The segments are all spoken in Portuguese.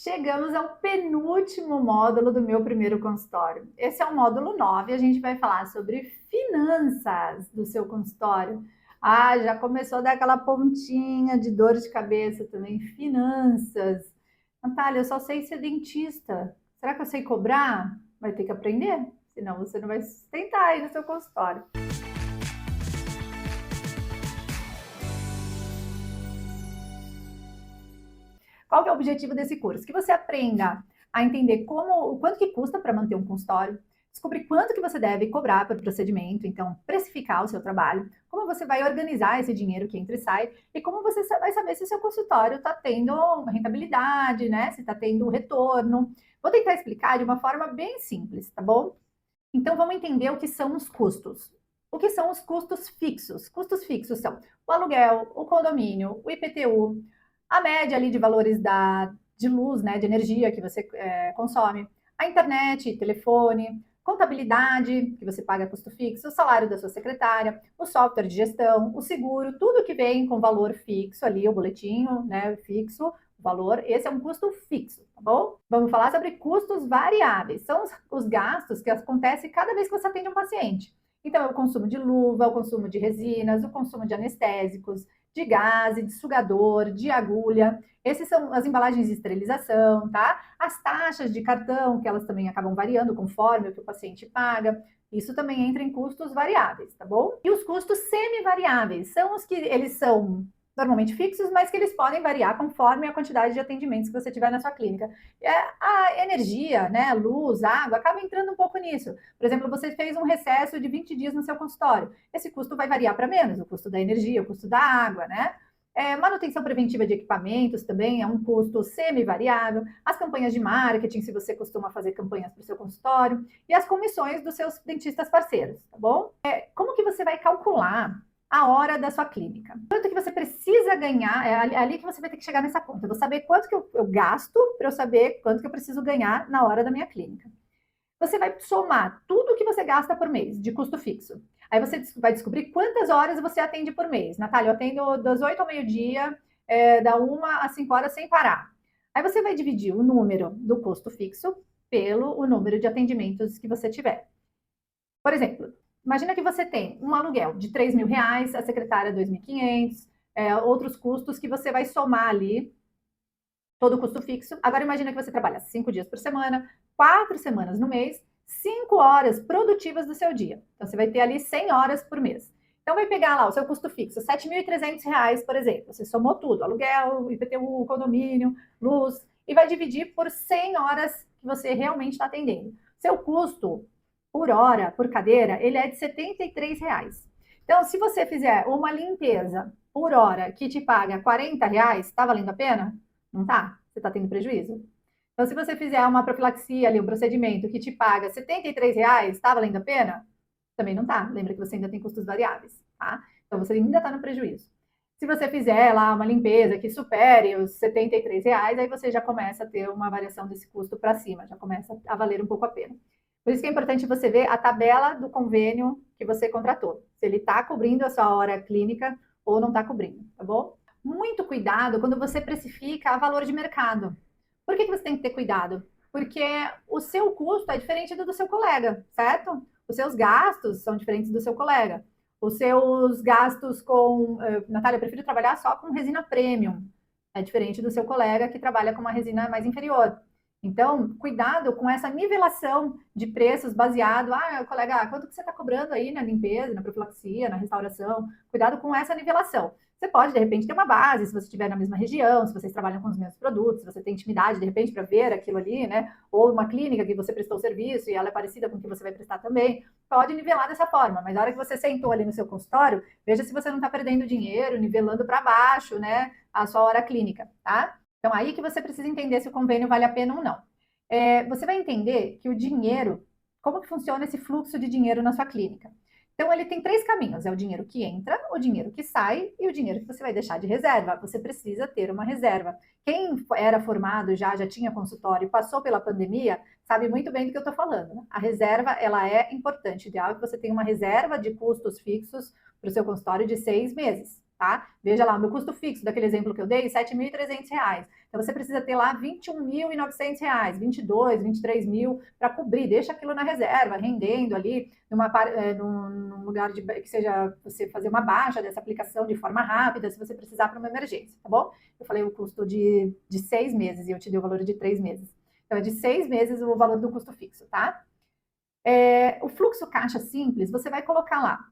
Chegamos ao penúltimo módulo do meu primeiro consultório. Esse é o módulo 9 e a gente vai falar sobre finanças do seu consultório. Já começou a dar aquela pontinha de dor de cabeça também. Finanças. Natália, eu só sei ser dentista. Será que eu sei cobrar? Vai ter que aprender, senão você não vai sustentar aí no seu consultório. Qual que é o objetivo desse curso? Que você aprenda a entender o quanto que custa para manter um consultório, descobrir quanto que você deve cobrar por procedimento, então precificar o seu trabalho, como você vai organizar esse dinheiro que entra e sai, e como você vai saber se o seu consultório está tendo rentabilidade, né? Se está tendo retorno. Vou tentar explicar de uma forma bem simples, tá bom? Então vamos entender o que são os custos. O que são os custos fixos? Custos fixos são o aluguel, o condomínio, o IPTU, a média ali de valores de luz, né, de energia que você consome, a internet, telefone, contabilidade, que você paga custo fixo, o salário da sua secretária, o software de gestão, o seguro, tudo que vem com valor fixo ali, o boletinho, né, fixo, o valor, esse é um custo fixo, tá bom? Vamos falar sobre custos variáveis, são os gastos que acontecem cada vez que você atende um paciente. Então, é o consumo de luva, o consumo de resinas, o consumo de anestésicos, de gás, de sugador, de agulha. Essas são as embalagens de esterilização, tá? As taxas de cartão, que elas também acabam variando conforme o que o paciente paga. Isso também entra em custos variáveis, tá bom? E os custos semivariáveis são os que eles são normalmente fixos, mas que eles podem variar conforme a quantidade de atendimentos que você tiver na sua clínica. A energia, né, luz, água, acaba entrando um pouco nisso. Por exemplo, você fez um recesso de 20 dias no seu consultório. Esse custo vai variar para menos, o custo da energia, o custo da água, né? Manutenção preventiva de equipamentos também é um custo semi-variável. As campanhas de marketing, se você costuma fazer campanhas para o seu consultório. E as comissões dos seus dentistas parceiros, tá bom? Como que você vai calcular a hora da sua clínica? Quanto que você precisa ganhar, é ali que você vai ter que chegar nessa conta. Eu vou saber quanto que eu gasto para eu saber quanto que eu preciso ganhar na hora da minha clínica. Você vai somar tudo que você gasta por mês de custo fixo. Aí você vai descobrir quantas horas você atende por mês. Natália, eu atendo das 8 ao meio-dia, da 1 às 5 horas sem parar. Aí você vai dividir o número do custo fixo pelo o número de atendimentos que você tiver. Por exemplo, imagina que você tem um aluguel de R$ 3.000, a secretária 2.500, outros custos que você vai somar ali, todo o custo fixo. Agora imagina que você trabalha 5 dias por semana, 4 semanas no mês, 5 horas produtivas do seu dia. Então você vai ter ali 100 horas por mês. Então vai pegar lá o seu custo fixo, R$ 7.300, por exemplo. Você somou tudo, aluguel, IPTU, condomínio, luz, e vai dividir por 100 horas que você realmente está atendendo. Seu custo por hora, por cadeira, ele é de R$ 73. Então, se você fizer uma limpeza por hora que te paga R$ 40, está valendo a pena? Não tá? Você está tendo prejuízo. Então, se você fizer uma profilaxia ali, um procedimento que te paga R$ 73, está valendo a pena? Também não tá. Lembra que você ainda tem custos variáveis, tá? Então, você ainda está no prejuízo. Se você fizer lá uma limpeza que supere os R$ 73, aí você já começa a ter uma variação desse custo para cima, já começa a valer um pouco a pena. Por isso que é importante você ver a tabela do convênio que você contratou, se ele está cobrindo a sua hora clínica ou não está cobrindo, tá bom? Muito cuidado quando você precifica a valor de mercado. Por que você tem que ter cuidado? Porque o seu custo é diferente do seu colega, certo? Os seus gastos são diferentes do seu colega. Os seus gastos com. Natália, eu prefiro trabalhar só com resina premium. É diferente do seu colega que trabalha com uma resina mais inferior. Então, cuidado com essa nivelação de preços baseado. Colega, quanto que você está cobrando aí na limpeza, na profilaxia, na restauração? Cuidado com essa nivelação. Você pode, de repente, ter uma base, se você estiver na mesma região, se vocês trabalham com os mesmos produtos, se você tem intimidade, de repente, para ver aquilo ali, né? Ou uma clínica que você prestou serviço e ela é parecida com o que você vai prestar também, pode nivelar dessa forma. Mas na hora que você sentou ali no seu consultório, veja se você não está perdendo dinheiro, nivelando para baixo, né? A sua hora clínica, tá? Então, aí que você precisa entender se o convênio vale a pena ou não. Você vai entender que o dinheiro, como que funciona esse fluxo de dinheiro na sua clínica. Então, ele tem 3 caminhos: é o dinheiro que entra, o dinheiro que sai e o dinheiro que você vai deixar de reserva. Você precisa ter uma reserva. Quem era formado já tinha consultório e passou pela pandemia, sabe muito bem do que eu estou falando, né? A reserva, ela é importante. O ideal é que você tenha uma reserva de custos fixos para o seu consultório de 6 meses, tá? Veja lá, o meu custo fixo, daquele exemplo que eu dei, R$ 7.300. Então, você precisa ter lá R$ 21.900, 22, 23 mil para cobrir, deixa aquilo na reserva, rendendo ali, num lugar que seja você fazer uma baixa dessa aplicação de forma rápida, se você precisar para uma emergência, tá bom? Eu falei o custo de 6 meses e eu te dei o valor de 3 meses. Então, é de 6 meses o valor do custo fixo, tá? O fluxo caixa simples, você vai colocar lá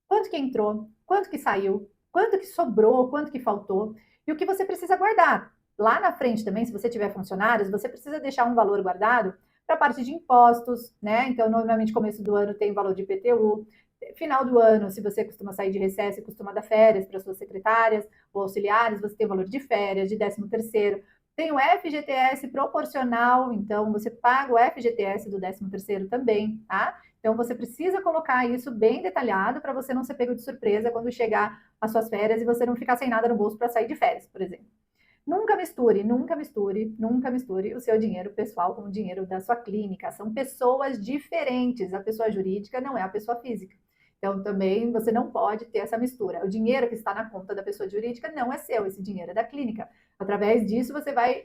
quanto que entrou, quanto que saiu, quanto que sobrou, quanto que faltou e o que você precisa guardar. Lá na frente também, se você tiver funcionários, você precisa deixar um valor guardado para a parte de impostos, né? Então, normalmente, começo do ano tem valor de IPTU. Final do ano, se você costuma sair de recesso e costuma dar férias para suas secretárias ou auxiliares, você tem valor de férias, de 13º. Tem o FGTS proporcional, então você paga o FGTS do 13º também, tá? Então você precisa colocar isso bem detalhado para você não ser pego de surpresa quando chegar às suas férias e você não ficar sem nada no bolso para sair de férias, por exemplo. Nunca misture, nunca misture, nunca misture o seu dinheiro pessoal com o dinheiro da sua clínica. São pessoas diferentes. A pessoa jurídica não é a pessoa física. Então, também você não pode ter essa mistura. O dinheiro que está na conta da pessoa jurídica não é seu, esse dinheiro é da clínica. Através disso, você vai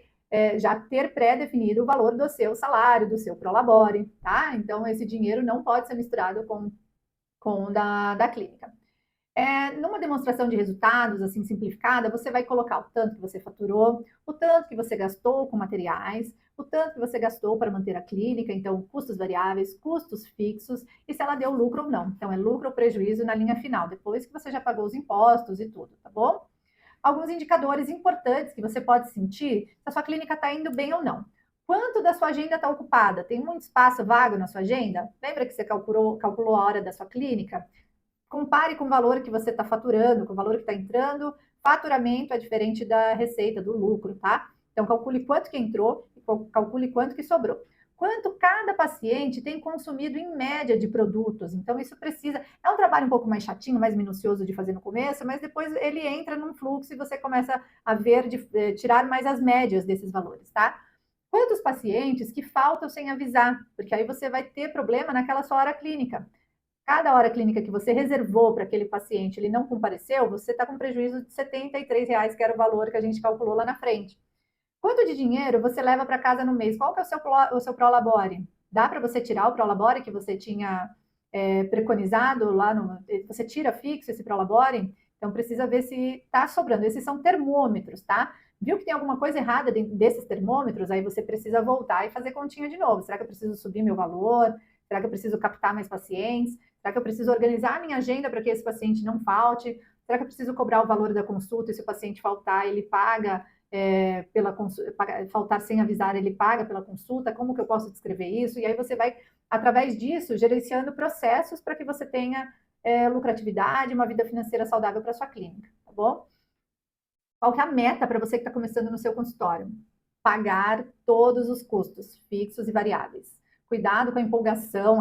já ter pré-definido o valor do seu salário, do seu prolabore, tá? Então, esse dinheiro não pode ser misturado com o da clínica. Numa demonstração de resultados, assim, simplificada, você vai colocar o tanto que você faturou, o tanto que você gastou com materiais, o tanto que você gastou para manter a clínica, então, custos variáveis, custos fixos, e se ela deu lucro ou não. Então, é lucro ou prejuízo na linha final, depois que você já pagou os impostos e tudo, tá bom? Alguns indicadores importantes que você pode sentir se a sua clínica está indo bem ou não. Quanto da sua agenda está ocupada? Tem muito espaço vago na sua agenda? Lembra que você calculou a hora da sua clínica? Compare com o valor que você está faturando, com o valor que está entrando. Faturamento é diferente da receita, do lucro, tá? Então, calcule quanto que entrou e calcule quanto que sobrou. Quanto cada paciente tem consumido em média de produtos. Então, isso precisa. É um trabalho um pouco mais chatinho, mais minucioso de fazer no começo, mas depois ele entra num fluxo e você começa a ver, tirar mais as médias desses valores, tá? Quantos pacientes que faltam sem avisar? Porque aí você vai ter problema naquela sua hora clínica. Cada hora clínica que você reservou para aquele paciente, ele não compareceu, você está com prejuízo de R$ 73, que era o valor que a gente calculou lá na frente. Quanto de dinheiro você leva para casa no mês? Qual que é o seu prolabore? Dá para você tirar o prolabore que você tinha preconizado lá no. Você tira fixo esse prolabore? Então precisa ver se está sobrando. Esses são termômetros, tá? Viu que tem alguma coisa errada dentro desses termômetros? Aí você precisa voltar e fazer continha de novo. Será que eu preciso subir meu valor? Será que eu preciso captar mais pacientes? Será que eu preciso organizar a minha agenda para que esse paciente não falte? Será que eu preciso cobrar o valor da consulta e se o paciente faltar, ele paga faltar sem avisar, ele paga pela consulta? Como que eu posso descrever isso? E aí você vai, através disso, gerenciando processos para que você tenha lucratividade, uma vida financeira saudável para sua clínica, tá bom? Qual que é a meta para você que está começando no seu consultório? Pagar todos os custos fixos e variáveis. Cuidado com a empolgação,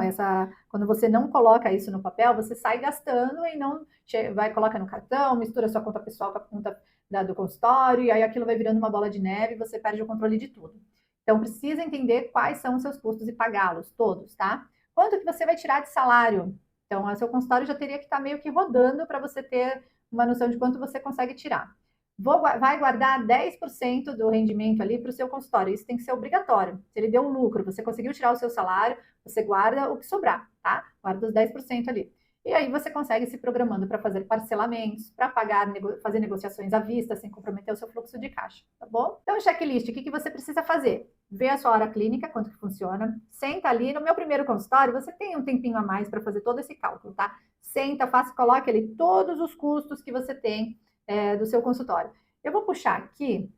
quando você não coloca isso no papel, você sai gastando e não vai colocar no cartão, mistura sua conta pessoal com a conta do consultório, e aí aquilo vai virando uma bola de neve e você perde o controle de tudo. Então, precisa entender quais são os seus custos e pagá-los todos, tá? Quanto que você vai tirar de salário? Então, o seu consultório já teria que estar meio que rodando para você ter uma noção de quanto você consegue tirar. Vai guardar 10% do rendimento ali para o seu consultório. Isso tem que ser obrigatório. Se ele deu um lucro, você conseguiu tirar o seu salário, você guarda o que sobrar, tá? Guarda os 10% ali. E aí você consegue se programando para fazer parcelamentos, para fazer negociações à vista, sem comprometer o seu fluxo de caixa, tá bom? Então, checklist, o que você precisa fazer? Ver a sua hora clínica, quanto que funciona. Senta ali, no meu primeiro consultório, você tem um tempinho a mais para fazer todo esse cálculo, tá? Senta, coloque ali todos os custos que você tem do seu consultório. Eu vou puxar aqui,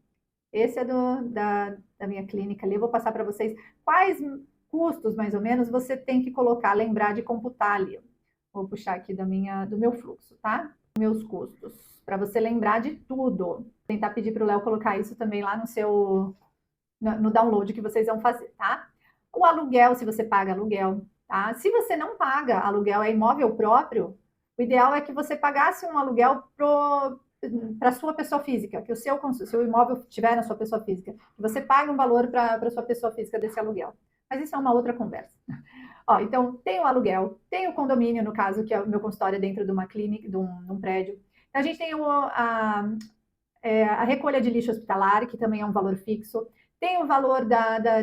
esse é da minha clínica ali, eu vou passar para vocês quais custos, mais ou menos, você tem que colocar, lembrar de computar ali. Vou puxar aqui do meu fluxo, tá? Meus custos, para você lembrar de tudo. Vou tentar pedir para o Léo colocar isso também lá no download que vocês vão fazer, tá? O aluguel, se você paga aluguel, tá? Se você não paga aluguel, é imóvel próprio, o ideal é que você pagasse um aluguel para a sua pessoa física, que o seu imóvel estiver na sua pessoa física, que você pague um valor para a sua pessoa física desse aluguel. Mas isso é uma outra conversa. Ó, então, tem o aluguel, tem o condomínio, no caso, que é o meu consultório dentro de uma clínica, de um prédio. Então, a gente tem a recolha de lixo hospitalar, que também é um valor fixo. Tem o valor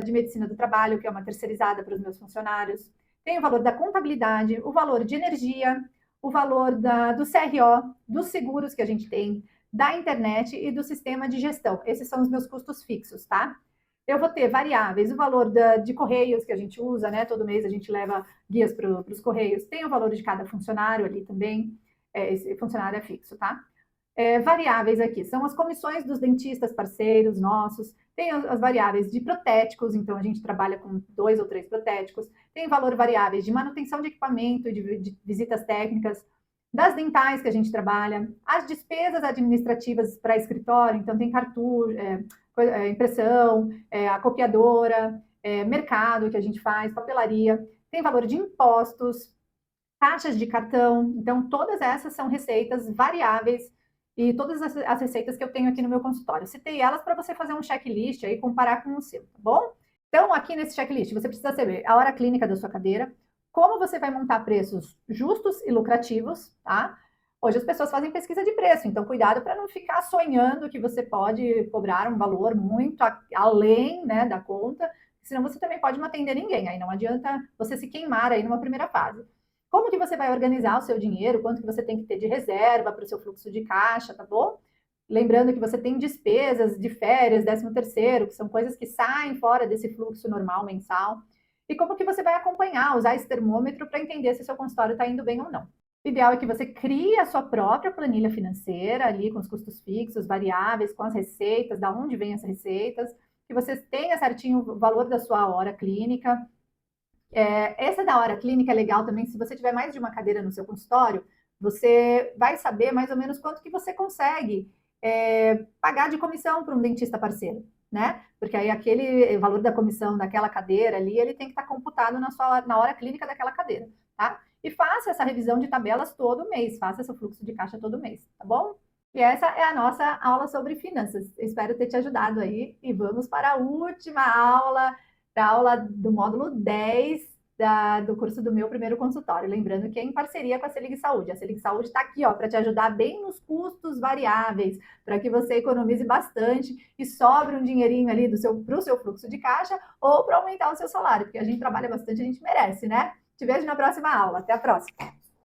de medicina do trabalho, que é uma terceirizada para os meus funcionários. Tem o valor da contabilidade, o valor de energia, o valor do CRO, dos seguros que a gente tem, da internet e do sistema de gestão. Esses são os meus custos fixos, tá? Eu vou ter variáveis, o valor de correios que a gente usa, né? Todo mês a gente leva guias para os correios. Tem o valor de cada funcionário ali também. Esse funcionário é fixo, tá? Variáveis aqui são as comissões dos dentistas parceiros nossos, tem as variáveis de protéticos, então a gente trabalha com 2 ou 3 protéticos, tem valor variáveis de manutenção de equipamento e de visitas técnicas, das dentais que a gente trabalha, as despesas administrativas para escritório, então tem cartucho, impressão, a copiadora, mercado que a gente faz, papelaria, tem valor de impostos, taxas de cartão, então todas essas são receitas variáveis e todas as receitas que eu tenho aqui no meu consultório. Citei elas para você fazer um checklist aí e comparar com o seu, tá bom? Então, aqui nesse checklist, você precisa saber a hora clínica da sua cadeira, como você vai montar preços justos e lucrativos, tá? Hoje as pessoas fazem pesquisa de preço, então cuidado para não ficar sonhando que você pode cobrar um valor muito além, né, da conta, senão você também pode não atender ninguém, aí não adianta você se queimar aí numa primeira fase. Como que você vai organizar o seu dinheiro, quanto que você tem que ter de reserva para o seu fluxo de caixa, tá bom? Lembrando que você tem despesas de férias, 13º, que são coisas que saem fora desse fluxo normal mensal. E como que você vai acompanhar, usar esse termômetro para entender se o seu consultório está indo bem ou não. O ideal é que você crie a sua própria planilha financeira ali com os custos fixos, variáveis, com as receitas, da onde vêm as receitas, que você tenha certinho o valor da sua hora clínica. Essa da hora clínica é legal também, se você tiver mais de uma cadeira no seu consultório, você vai saber mais ou menos quanto que você consegue pagar de comissão para um dentista parceiro, né? Porque aí aquele valor da comissão daquela cadeira ali, ele tem que estar computado na hora clínica daquela cadeira, tá? E faça essa revisão de tabelas todo mês, faça seu fluxo de caixa todo mês, tá bom? E essa é a nossa aula sobre finanças. Espero ter te ajudado aí e vamos para a última aula, da aula do módulo 10 do curso do meu primeiro consultório. Lembrando que é em parceria com a Selig Saúde. A Selig Saúde está aqui para te ajudar bem nos custos variáveis, para que você economize bastante e sobre um dinheirinho ali para o seu fluxo de caixa ou para aumentar o seu salário, porque a gente trabalha bastante, a gente merece, né? Te vejo na próxima aula. Até a próxima!